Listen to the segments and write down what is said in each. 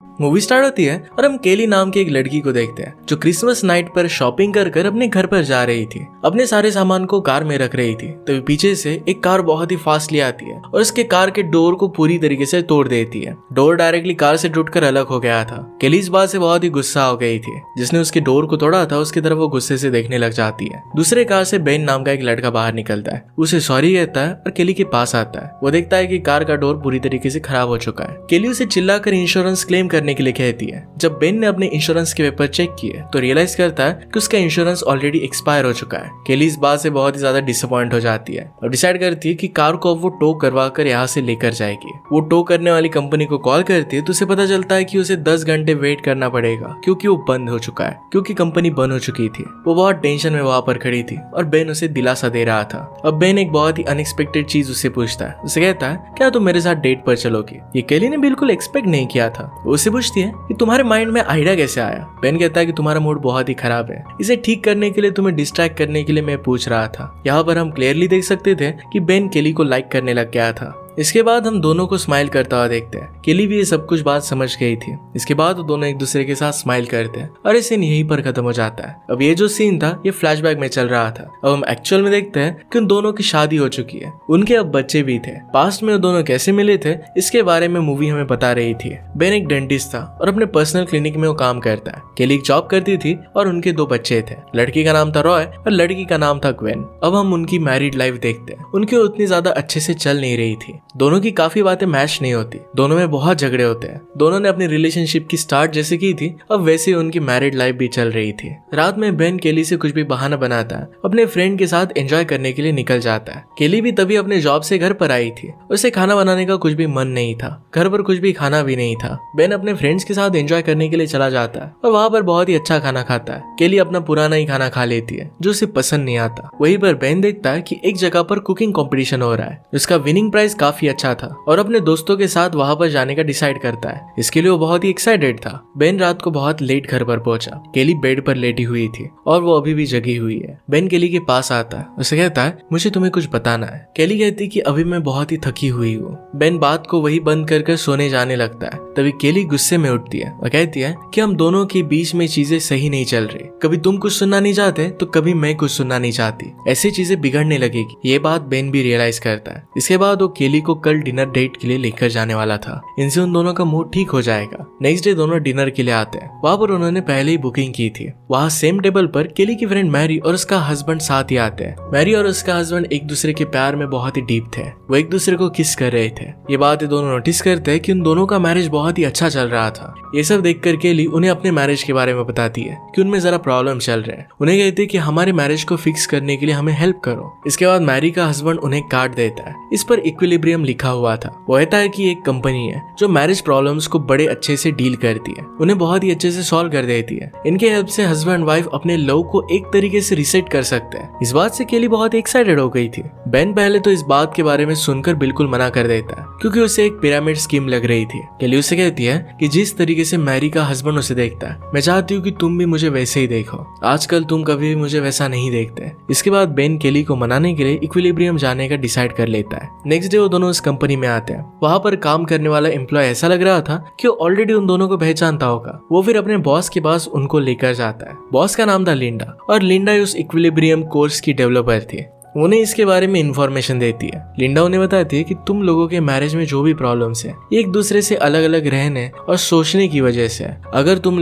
Movie start होती है और हम केली नाम की एक लड़की को देखते हैं जो क्रिसमस नाइट पर शॉपिंग कर अपने घर पर जा रही थी। अपने सारे सामान को कार में रख रही थी तभी पीछे से एक कार बहुत ही फास्टली आती है और उसके कार के डोर को पूरी तरीके से तोड़ देती है। डोर डायरेक्टली कार से टूटकर अलग हो गया था। केली इस बात से बहुत ही गुस्सा हो गई थी। जिसने उसके डोर को तोड़ा था उसकी तरफ वो गुस्से से देखने लग जाती है। दूसरे कार से बेन नाम का एक लड़का बाहर निकलता है, उसे सॉरी कहता है और केली के पास आता है। वो देखता है कि कार का डोर पूरी तरीके से खराब हो चुका है। केली उसे चिल्लाकर इंश्योरेंस क्लेम करने के लिए कहती है। जब बेन ने अपने इंश्योरेंस के पेपर चेक किए तो रियलाइज करता है कि उसका इंश्योरेंस ऑलरेडी एक्सपायर हो चुका है। केली इस बात से बहुत ही ज्यादा डिसअपॉइंट हो जाती है और डिसाइड करती है कि कार को अब वो टो करवा कर यहाँ से लेकर जाएगी। वो टो करने वाली कंपनी को कॉल करती है तो उसे पता चलता है कि उसे 10 घंटे वेट करना पड़ेगा क्योंकि वो बंद हो चुका है, क्योंकि कंपनी बंद हो चुकी थी। वो बहुत टेंशन में वहां पर खड़ी थी और बेन उसे दिलासा दे रहा था। अब बेन एक बहुत ही अनएक्सपेक्टेड चीज उससे पूछता है। उसे कहता है, क्या तुम मेरे साथ डेट पर चलोगी? ये केली ने बिल्कुल एक्सपेक्ट नहीं किया था। वो उससे पूछती है कि तुम्हारे माइंड में आइडिया कैसे आया? बेन कहता है कि तुम्हारा मूड बहुत ही खराब है, इसे ठीक करने के लिए, तुम्हें डिस्ट्रैक्ट करने के लिए मैं पूछ रहा था। यहाँ पर हम क्लियरली देख सकते थे कि बेन केली को लाइक करने लग गया था। इसके बाद हम दोनों को स्माइल करता हुआ देखते हैं। केली भी ये सब कुछ बात समझ गई थी। इसके बाद वो दोनों एक दूसरे के साथ स्माइल करते हैं और ये सीन यहीं पर खत्म हो जाता है। अब ये जो सीन था ये फ्लैशबैक में चल रहा था। अब हम एक्चुअल में देखते हैं कि उन दोनों की शादी हो चुकी है, उनके अब बच्चे भी थे। पास्ट में वो दोनों कैसे मिले थे इसके बारे में मूवी हमें बता रही थी। बेन एक डेंटिस्ट था और अपने पर्सनल क्लिनिक में वो काम करता है। केली एक जॉब करती थी और उनके 2 बच्चे थे। लड़की का नाम था रॉय और लड़की का नाम था ग्वेन। अब हम उनकी मैरिड लाइफ देखते हैं। उनकी उतनी ज्यादा अच्छे से चल नहीं रही थी। दोनों की काफी बातें मैच नहीं होती, दोनों में बहुत झगड़े होते हैं। दोनों ने अपनी रिलेशनशिप की स्टार्ट जैसे की थी अब वैसे उनकी मैरिड लाइफ भी चल रही थी। रात में बेन केली से कुछ भी बहाना बनाता है, अपने फ्रेंड के साथ एंजॉय करने के लिए निकल जाता है। केली भी तभी अपने जॉब से घर पर आई थी। उसे खाना बनाने का कुछ भी मन नहीं था, घर पर कुछ भी खाना भी नहीं था। बेन अपने फ्रेंड्स के साथ एंजॉय करने के लिए चला जाता है और वहाँ पर बहुत ही अच्छा खाना खाता है। केली अपना पुराना ही खाना खा लेती है जो उसे पसंद नहीं आता। वहीं पर बेन देखता है कि एक जगह पर कुकिंग कंपटीशन हो रहा है, उसका विनिंग प्राइस काफी अच्छा था और अपने दोस्तों के साथ वहां पर जाने का डिसाइड करता है। इसके लिए वो बहुत ही एक्साइटेड था। बेन रात को बहुत लेट घर पर पहुंचा। केली बेड पर लेटी हुई थी और वो अभी भी जगी हुई है। बेन केली के पास आता है, उसे कहता है, मुझे तुम्हें कुछ बताना है। केली कहती कि अभी मैं बहुत ही थकी हुई हूँ। बेन बात को वही बंद कर सोने जाने लगता है। तभी केली गुस्से में उठती है और कहती है कि हम दोनों के बीच में चीजें सही नहीं चल रही। कभी तुम कुछ सुनना नहीं चाहते तो कभी मैं कुछ सुनना नहीं चाहती। ऐसी चीजें बिगड़ने लगेगी। ये बात बेन भी रियलाइज करता है। इसके बाद वो केली को कल डिनर डेट के लिए लेकर जाने वाला था। इनसे उन दोनों का मूड ठीक हो जाएगा। नेक्स्ट डे दोनों डिनर के लिए आते हैं। वहां पर उन्होंने पहले ही बुकिंग की थी। वहां सेम टेबल पर केली की फ्रेंड मैरी और उसका हस्बैंड साथ ही आते हैं। मैरी और उसका हस्बैंड एक दूसरे के प्यार में बहुत ही डीप थे। वो एक दूसरे को किस कर रहे थे। ये बात दोनों नोटिस करते हैं कि उन दोनों का मैरिज बहुत ही अच्छा चल रहा था। ये सब देखकर केली उन्हें अपने मैरिज के बारे में बताती है कि उनमें जरा प्रॉब्लम चल रहे हैं। उन्हें कहती है कि हमारे मैरिज को फिक्स करने के लिए हमें हेल्प करो। इसके बाद मैरी का हस्बैंड उन्हें कार्ड देता है। इस पर इक्विलिब्रियम लिखा हुआ था। वो कहता है कि एक कंपनी है जो मैरिज प्रॉब्लम्स को बड़े अच्छे से डील करती है, उन्हें बहुत ही अच्छे से सॉल्व कर देती है। इनके हेल्प से हस्बैंड वाइफ अपने लव को एक तरीके से रिसेट कर सकते हैं। इस बात से केली बहुत एक्साइटेड हो गई थी। बेन पहले तो इस बात के बारे में सुनकर बिल्कुल मना कर देता है क्योंकि उसे एक पिरामिड स्कीम लग रही थी। केली उसे कहती है कि जिस तरीके से मैरी का हस्बैंड उसे देखता है, मैं चाहती हूँ कि तुम भी मुझे वैसे ही देखो। आजकल तुम कभी भी मुझे वैसा नहीं देखते। इसके बाद बेन केली को मनाने के लिए इक्विलिब्रियम जाने का डिसाइड कर लेता है। नेक्स्ट डे वो दोनों उस कंपनी में आते हैं। वहां पर काम करने वाला एम्प्लॉय ऐसा लग रहा था कि वो ऑलरेडी उन दोनों को पहचानता होगा। वो फिर अपने बॉस के पास उनको लेकर जाता है। बॉस का नाम था लिंडा और लिंडा उस इक्विलिब्रियम कोर्स की डेवलपर थी। उन्हें इसके बारे में इंफॉर्मेशन देती है। लिंडा उन्हें बताती है कि तुम लोगों के मैरिज में जो भी प्रॉब्लम्स है एक दूसरे से अलग अलग रहने और सोचने की वजह से है। अगर तुम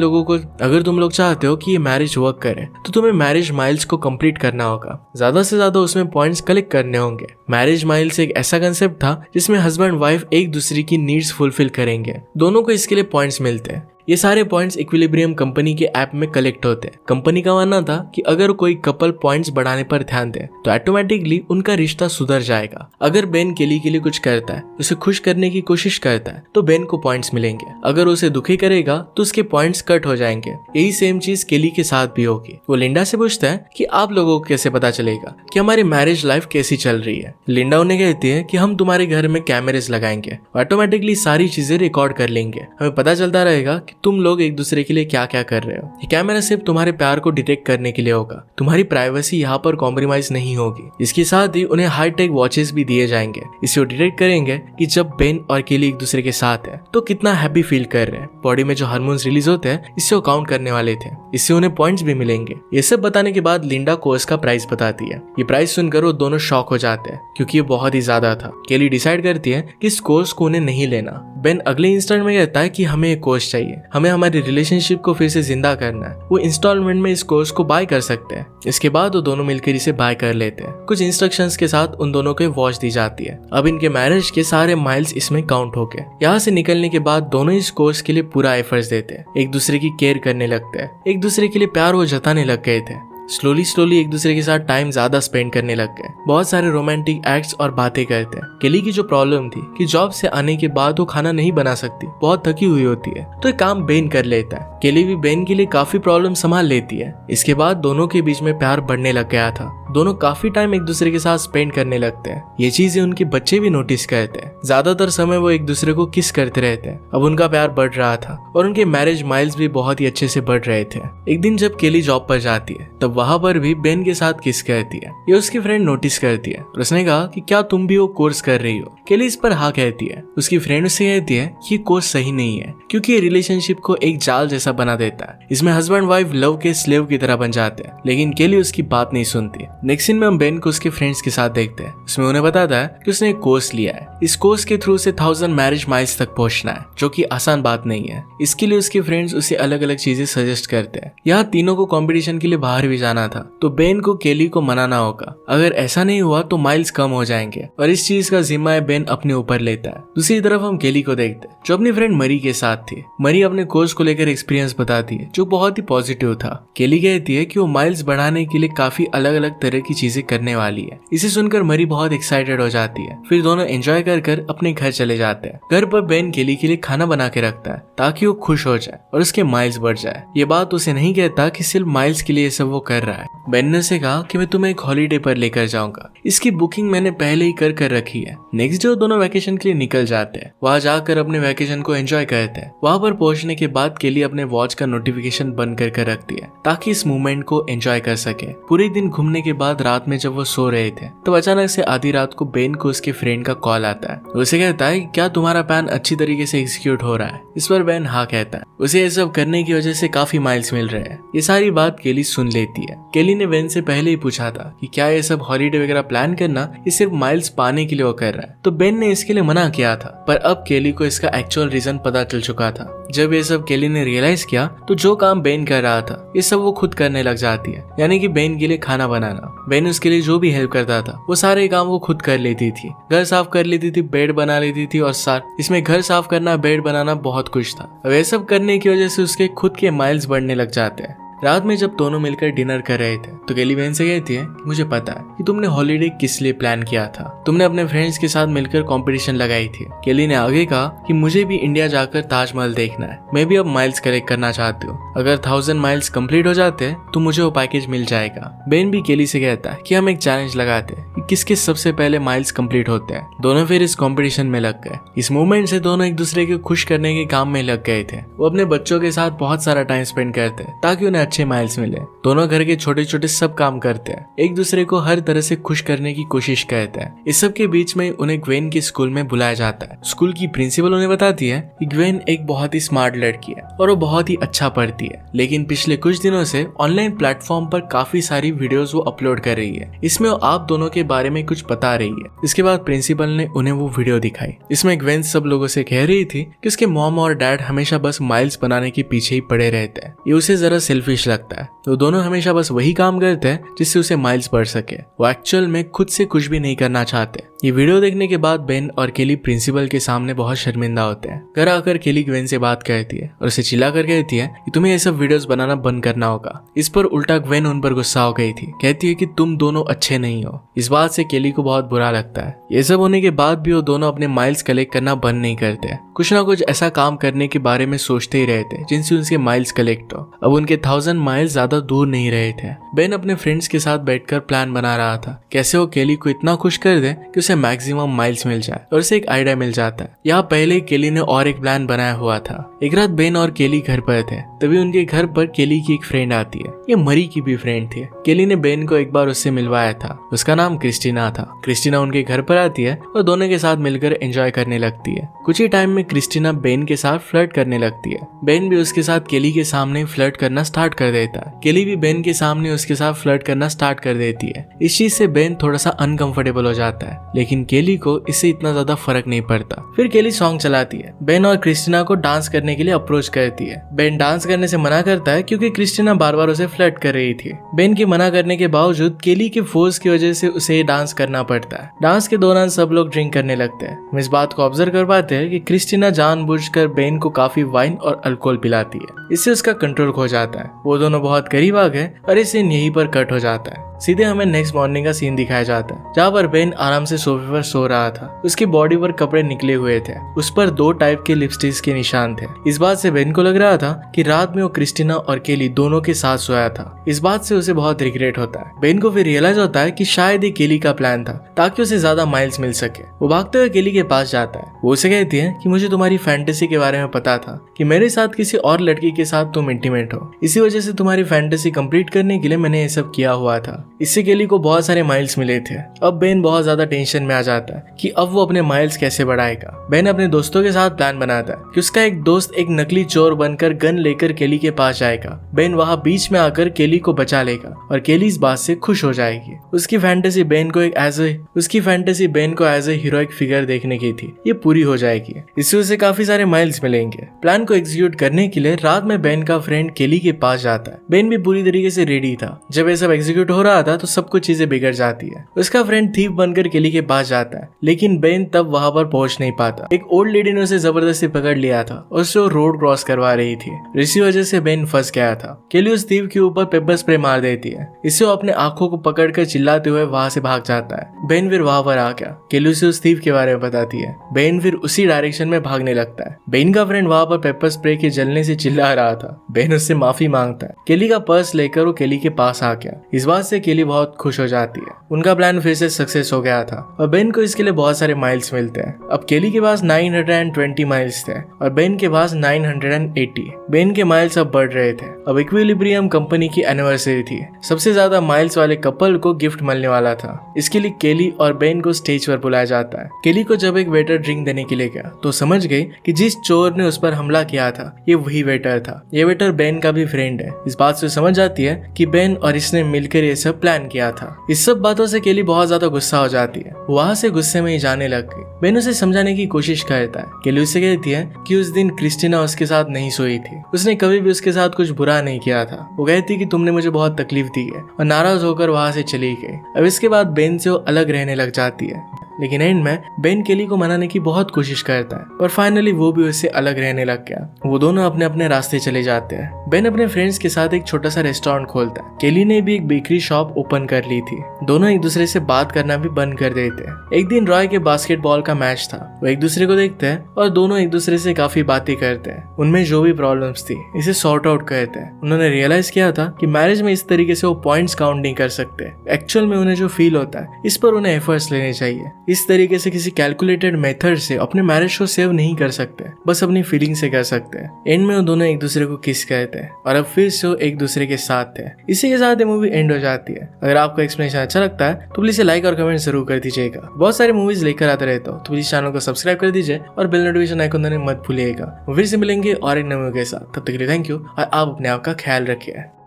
लोग चाहते हो कि ये मैरिज वर्क करे तो तुम्हें मैरिज माइल्स को कंप्लीट करना होगा। ज्यादा से ज्यादा उसमें पॉइंट्स कलेक्ट करने होंगे। मैरिज माइल्स एक ऐसा कंसेप्ट था जिसमें हस्बैंड वाइफ एक दूसरे की नीड्स फुलफिल करेंगे। दोनों को इसके लिए पॉइंट्स मिलते हैं। ये सारे पॉइंट्स इक्विलिब्रियम कंपनी के ऐप में कलेक्ट होते हैं। कंपनी का मानना था कि अगर कोई कपल पॉइंट्स बढ़ाने पर ध्यान दे तो ऑटोमेटिकली उनका रिश्ता सुधर जाएगा। अगर बेन केली के लिए कुछ करता है, उसे खुश करने की कोशिश करता है तो बेन को पॉइंट्स मिलेंगे। अगर उसे दुखी करेगा तो उसके पॉइंट्स कट हो जाएंगे। यही सेम चीज केली के साथ भी होगी। वो लिंडा से पूछता है कि आप लोगों को कैसे पता चलेगा कि हमारी मैरिज लाइफ कैसी चल रही है। लिंडा उन्हें कहती है कि हम तुम्हारे घर में कैमरेज लगाएंगे, ऑटोमेटिकली सारी चीजें रिकॉर्ड कर लेंगे। हमें पता चलता रहेगा कि तुम लोग एक दूसरे के लिए क्या क्या कर रहे हो। ये कैमरा सिर्फ तुम्हारे प्यार को डिटेक्ट करने के लिए होगा, तुम्हारी प्राइवेसी यहाँ पर कॉम्प्रोमाइज नहीं होगी। इसके साथ ही उन्हें हाईटेक वॉचेस भी दिए जाएंगे, इससे वो डिटेक्ट करेंगे कि जब बेन और केली एक दूसरे के साथ है तो कितना हैप्पी फील कर रहे हैं। बॉडी में जो हार्मोन्स रिलीज होते हैं इससे वो काउंट करने वाले थे, इससे उन्हें पॉइंट्स भी मिलेंगे। ये सब बताने के बाद लिंडा कोर्स का प्राइस बताती है। ये प्राइस सुनकर वो दोनों शॉक हो जाते हैं क्योंकि ये बहुत ही ज्यादा था। केली डिसाइड करती है कि इस कोर्स को उन्हें नहीं लेना। बेन अगले इंस्टेंट में कहता है कि हमें एक कोर्स चाहिए, हमें हमारी रिलेशनशिप को फिर से जिंदा करना है। वो इंस्टॉलमेंट में इस कोर्स को बाय कर सकते हैं। इसके बाद वो दोनों मिलकर इसे बाय कर लेते हैं। कुछ इंस्ट्रक्शंस के साथ उन दोनों को वॉच दी जाती है। अब इनके मैरिज के सारे माइल्स इसमें काउंट हो गए। यहाँ से निकलने के बाद दोनों इस कोर्स के लिए पूरा एफर्ट्स देते हैं, एक दूसरे की केयर करने लगते हैं, एक दूसरे के लिए प्यार वो जताने लग गए थे। स्लोली एक दूसरे के साथ टाइम ज्यादा स्पेंड करने लग गए। बहुत सारे रोमांटिक एक्ट्स और बातें करते हैं। केली की जो प्रॉब्लम थी कि जॉब से आने के बाद वो खाना नहीं बना सकती, बहुत थकी हुई होती है, तो एक काम बेन कर लेता है। केली भी बेन के लिए काफी प्रॉब्लम संभाल लेती है। इसके बाद दोनों के बीच में प्यार बढ़ने लग गया था। दोनों काफी टाइम एक दूसरे के साथ स्पेंड करने लगते हैं। ये चीजें उनके बच्चे भी नोटिस करते हैं। ज्यादातर समय वो एक दूसरे को किस करते रहते हैं। अब उनका प्यार बढ़ रहा था और उनके मैरिज माइल्स भी बहुत ही अच्छे से बढ़ रहे थे। एक दिन जब केली जॉब पर जाती है तब वहां पर भी बेन के साथ किस करती है। ये उसकी फ्रेंड नोटिस करती है और उसने कहा कि क्या तुम भी वो कोर्स कर रही हो। केली इस पर हाँ कहती है। उसकी फ्रेंड उससे कहती है कि ये कोर्स सही नहीं है क्योंकि ये रिलेशनशिप को एक जाल जैसा बना देता है। इसमें हस्बैंड वाइफ लव के स्लेव की तरह बन जाते हैं, लेकिन केली उसकी बात नहीं सुनती। नेक्स्ट सीन में हम बेन को उसके फ्रेंड्स के साथ देखते हैं। उसमें उन्हें बताता है कि उसने एक कोर्स लिया है। इस कोर्स के थ्रू से 1000 मैरिज माइल्स तक पहुंचना है, जो कि आसान बात नहीं है। इसके लिए उसके फ्रेंड्स उसे अलग अलग चीजें सजेस्ट करते हैं। यहाँ तीनों को कंपटीशन के लिए बाहर भी जाना था, तो बेन को केली को मनाना होगा। अगर ऐसा नहीं हुआ तो माइल्स कम हो जाएंगे और इस चीज का जिम्मा बेन अपने ऊपर लेता है। दूसरी तरफ हम केली को देखते हैं जो अपनी फ्रेंड मरी के साथ थी। मरी अपने कोर्स को लेकर एक्सपीरियंस बताती है जो बहुत ही पॉजिटिव था। केली कहती है कि वो माइल्स बढ़ाने के लिए काफी अलग अलग तरह की चीजें करने वाली है। इसे सुनकर मरी बहुत एक्साइटेड हो जाती है। फिर दोनों एंजॉय कर अपने घर चले जाते हैं। घर पर बेन केली के लिए खाना बना के रखता है ताकि वो खुश हो जाए और उसके माइल्स बढ़ जाए। ये बात उसे नहीं कहता कि सिर्फ माइल्स के लिए ये सब वो कर रहा है। बेन ने उसे कहा कि मैं तुम्हें एक हॉलीडे पर लेकर जाऊंगा, इसकी बुकिंग मैंने पहले ही कर रखी है। नेक्स्ट डे दोनों वैकेशन के लिए निकल जाते हैं। वहां जाकर अपने वैकेशन को एंजॉय करते हैं। वहां पर पहुंचने के बाद केली अपने वॉच का नोटिफिकेशन बंद कर रखती है ताकि इस मूवमेंट को एंजॉय कर सके। पूरे दिन घूमने के बाद रात में जब वो सो रहे थे तब अचानक से आधी रात को बेन को उसके फ्रेंड का कॉल आता है। उसे कहता है क्या तुम्हारा प्लान अच्छी तरीके से एग्जीक्यूट हो रहा है। इस पर बेन हाँ कहता है। उसे ये सब करने की वजह से काफी माइल्स मिल रहे हैं। ये सारी बात केली सुन लेती है। केली ने बेन से पहले ही पूछा था कि क्या ये सब हॉलीडे वगैरह प्लान करना ये सिर्फ माइल्स पाने के लिए वो कर रहा है, तो बेन ने इसके लिए मना किया था। पर अब केली को इसका एक्चुअल रीजन पता चल चुका था। जब ये सब केली ने रियलाइज किया तो जो काम बेन कर रहा था ये सब वो खुद करने लग जाती है, यानी कि बेन के लिए खाना बनाना। बेन उसके लिए जो भी हेल्प करता था वो सारे काम वो खुद कर लेती थी। घर साफ कर लेती थी, बेड बना लेती थी और इसमें घर साफ करना, बेड बनाना बहुत कुछ था। अब ये सब करने की वजह से उसके खुद के माइल्स बढ़ने लग जाते हैं। रात में जब दोनों मिलकर डिनर कर रहे थे तो केली बेन से कहती है मुझे पता है कि तुमने हॉलीडे किस लिए प्लान किया था। तुमने अपने फ्रेंड्स के साथ मिलकर कंपटीशन लगाई थी। केली ने आगे कहा कि मुझे भी इंडिया जाकर ताजमहल देखना है। मैं भी अब माइल्स कलेक्ट करना चाहती हूँ। अगर 1000 माइल्स कंप्लीट हो जाते हैं तो मुझे वो पैकेज मिल जाएगा। बेन भी केली से कहता है कि हम एक चैलेंज लगाते हैं कि किसके सबसे पहले माइल्स कंप्लीट होते हैं। दोनों फिर इस कंपटीशन में लग गए। इस मूवमेंट से दोनों एक दूसरे को खुश करने के काम में लग गए थे। वो अपने बच्चों के साथ बहुत सारा टाइम स्पेंड करते हैं ताकि उन्हें अच्छे माइल्स मिले। दोनों घर के छोटे छोटे सब काम करते हैं, एक दूसरे को हर तरह से खुश करने की कोशिश करते हैं। इस सब के बीच में उन्हें ग्वेन के स्कूल में बुलाया जाता है। स्कूल की प्रिंसिपल उन्हें बताती है कि ग्वेन एक बहुत ही स्मार्ट लड़की है और वो बहुत ही अच्छा पढ़ती है, लेकिन पिछले कुछ दिनों से ऑनलाइन प्लेटफॉर्म पर काफी सारी वीडियोस वो अपलोड कर रही है। इसमें वो आप दोनों के बारे में कुछ बता रही है। इसके बाद प्रिंसिपल ने उन्हें वो वीडियो दिखाई। इसमें ग्वेन सब लोगों से कह रही थी कि उसके मॉम और डैड हमेशा बस माइल्स बनाने के पीछे ही पड़े रहते हैं। ये उसे जरा सेल्फिश लगता है। तो दोनों हमेशा बस वही काम करते हैं जिससे उसे माइल्स बढ़ सके। वो एक्चुअल में खुद से कुछ भी नहीं करना चाहते। ये वीडियो देखने के बाद बेन और केली प्रिंसिपल के सामने बहुत शर्मिंदा होते हैं। घर आकर केली ग्वेन से बात करती है और उसे चिल्ला कर कहती है कि तुम्हें ये सब वीडियोस बनाना बंद करना होगा। इस पर उल्टा ग्वेन उन पर गुस्सा हो गई थी। कहती है कि तुम दोनों अच्छे नहीं हो। इस बात से केली को बहुत बुरा लगता है। ये सब होने के बाद भी वो दोनों अपने माइल्स कलेक्ट करना बंद नहीं करते। कुछ ना कुछ ऐसा काम करने के बारे में सोचते ही रहते जिनसे उनके माइल्स कलेक्ट हो। अब उनके 1000 1000 माइल ज्यादा दूर नहीं रहे थे। बेन अपने फ्रेंड्स के साथ बैठकर प्लान बना रहा था कैसे वो केली को इतना खुश कर दे कि उसे मैक्सिमम माइल्स मिल जाए और उसे एक आइडिया मिल जाता है। यहाँ पहले केली ने और एक प्लान बनाया हुआ था। एक रात बेन और केली घर पर थे, तभी उनके घर पर केली की एक फ्रेंड आती है। ये मरी की भी फ्रेंड थी। केली ने बेन को एक बार उससे मिलवाया था। उसका नाम क्रिस्टीना था। क्रिस्टीना उनके घर पर आती है और दोनों के साथ मिलकर एंजॉय करने लगती है। कुछ ही टाइम में क्रिस्टीना बेन के साथ फ्लर्ट करने लगती है। बेन भी उसके साथ केली के सामने फ्लर्ट करना स्टार्ट कर देता है। केली भी बेन के सामने उसके साथ फ्लर्ट करना स्टार्ट कर देती है। इस चीज से बेन थोड़ा सा अनकंफर्टेबल हो जाता है, लेकिन केली को इससे इतना ज्यादा फर्क नहीं पड़ता। फिर केली सॉन्ग चलाती है। बेन और क्रिस्टीना को डांस करने के लिए अप्रोच करती है। बेन डांस करने से मना करता है क्योंकि क्रिस्टीना बार बार उसे फ्लर्ट कर रही थी। बेन के मना करने के बावजूद केली के फोर्स की वजह से उसे डांस करना पड़ता है। डांस के दौरान सब लोग ड्रिंक करने लगते हैं। हम इस बात को ऑब्जर्व कर पाते हैं कि क्रिस्टीना जानबूझकर बेन को काफी वाइन और अल्कोहल पिलाती है। इससे उसका कंट्रोल खो जाता है। वो दोनों बहुत करीब आ गए और इस सीन यहीं पर कट हो जाता है। सीधे हमें नेक्स्ट मॉर्निंग का सीन दिखाया जाता है, जहाँ पर बेन आराम से सोफे पर सो रहा था। उसकी बॉडी पर कपड़े निकले हुए थे। उस पर 2 टाइप के लिपस्टिक्स के निशान थे। इस बात से बेन को लग रहा था कि रात में वो क्रिस्टीना और केली दोनों के साथ सोया था। इस बात से उसे बहुत रिग्रेट होता है। बेन को फिर रियलाइज होता है कि शायद ये केली का प्लान था ताकि उसे ज्यादा माइल्स मिल सके। वो भागते हुए केली के पास जाता है। वो उसे कहती है कि मुझे तुम्हारी फैंटेसी के बारे में पता था कि मेरे साथ किसी और लड़की के साथ तुम इंटीमेट हो। इसी वजह से तुम्हारी फैंटेसी कंप्लीट करने के लिए मैंने ये सब किया हुआ था। इससे केली को बहुत सारे माइल्स मिले थे। अब बेन बहुत ज्यादा टेंशन में आ जाता है कि अब वो अपने माइल्स कैसे बढ़ाएगा। बेन अपने दोस्तों के साथ प्लान बनाता है कि उसका एक दोस्त एक नकली चोर बनकर गन लेकर केली के पास जाएगा। बेन वहां बीच में आकर केली को बचा लेगा और केली इस बात से खुश हो जाएगी। उसकी फैंटेसी बेन को एज ए हीरोइक फिगर देखने की थी, ये पूरी हो जाएगी। इससे उसे काफी सारे माइल्स मिलेंगे। प्लान को एग्जीक्यूट करने के लिए रात में बेन का फ्रेंड केली के पास जाता है। बेन भी पूरी तरीके से रेडी था। जब ये सब एग्जीक्यूट हो रहा था तो सब कुछ चीजें बिगड़ जाती है। उसका फ्रेंड थीफ बनकर केली के पास जाता है, लेकिन बेन तब वहां पर पहुंच नहीं पाता। एक ओल्ड लेडी ने उसे जबरदस्ती पकड़ लिया था और उसे वो रोड क्रॉस करवा रही थी। इसी वजह से बेन फंस गया था। केली उस थीफ के ऊपर पेपर स्प्रे मार देती है। इससे वो अपने आंखों को पकड़कर चिल्लाते हुए वहां से भाग जाता है। बेन फिर वहां पर आ गया। केली उसे उस थीफ के बारे में बताती है। बेन फिर उसी डायरेक्शन में भागने लगता है। बेन का फ्रेंड वहां पर पेपर स्प्रे के जलने से चिल्ला रहा था। बेन उससे माफी मांगता है। केली का पर्स लेकर वो केली के पास आ गया। इस बात से केली बहुत खुश हो जाती है। उनका प्लान फिर से सक्सेस हो गया था और बेन को इसके लिए बहुत सारे माइल्स मिलते हैं। अब केली के पास 920 माइल्स थे और बेन के पास 980। बेन के माइल्स अब बढ़ रहे थे। अब इक्विलिब्रियम कंपनी की एनिवर्सरी थी। सबसे ज्यादा माइल्स वाले कपल को गिफ्ट मिलने वाला था। इसके लिए केली और बेन को स्टेज पर बुलाया जाता है। केली को जब एक वेटर ड्रिंक देने के लिए गया तो समझ गई कि जिस चोर ने उस पर हमला किया था ये वही वेटर था। ये वेटर बेन का भी फ्रेंड है। इस बात से समझ जाती है कि बेन और इसने मिलकर ये सब प्लान किया था। इस सब बातों से केली बहुत ज्यादा गुस्सा हो जाती है। वहां से गुस्से में ही जाने लग गई। बेन उसे समझाने की कोशिश करता है। केली उसे कहती है कि उस दिन क्रिस्टीना उसके साथ नहीं सोई थी। उसने कभी भी उसके साथ कुछ बुरा नहीं किया था। वो कहती है कि तुमने मुझे बहुत तकलीफ दी है और नाराज होकर वहां से चली गई। अब इसके बाद बेन से वो अलग रहने लग जाती है। लेकिन एंड में बेन केली को मनाने की बहुत कोशिश करता है पर फाइनली वो भी उससे अलग रहने लग गया। वो दोनों अपने अपने रास्ते चले जाते हैं। बेन अपने फ्रेंड्स के साथ एक छोटा सा रेस्टोरेंट खोलता है। केली ने भी एक बेकरी शॉप ओपन कर ली थी। दोनों एक दूसरे से बात करना भी बंद कर देते हैं। एक दिन रॉय के बास्केटबॉल का मैच था। वो एक दूसरे को देखते हैं और दोनों एक दूसरे से काफी बातें करते हैं। उनमें जो भी प्रॉब्लम्स थी इसे सॉर्ट आउट करते हैं। उन्होंने रियलाइज किया था कि मैरिज में इस तरीके से वो पॉइंट्स काउंट नहीं कर सकते। एक्चुअल में उन्हें जो फील होता है इस पर उन्हें एफर्ट्स लेने चाहिए। इस तरीके से किसी कैलकुलेटेड मेथड से अपने मैरिज को सेव नहीं कर सकते, बस अपनी फीलिंग से कर सकते हैं। एंड में वो दोनों एक दूसरे को किस करते हैं और अब फिर से एक दूसरे के साथ है। इसी के साथ ये मूवी एंड हो जाती है। अगर आपको एक्सप्लेनेशन अच्छा लगता है तो प्लीज लाइक और कमेंट जरूर कर दीजिएगा। बहुत सारी मूवीज लेकर आते रहता हूँ तो प्लीज चैनल को सब्सक्राइब कर दीजिए और बेल नोटिफिकेशन आइकन दबाना मत भूलिएगा। फिर से मिलेंगे और एक नए मूवी के साथ। तब तक के लिए थैंक यू और आप अपने आप का ख्याल रखिए।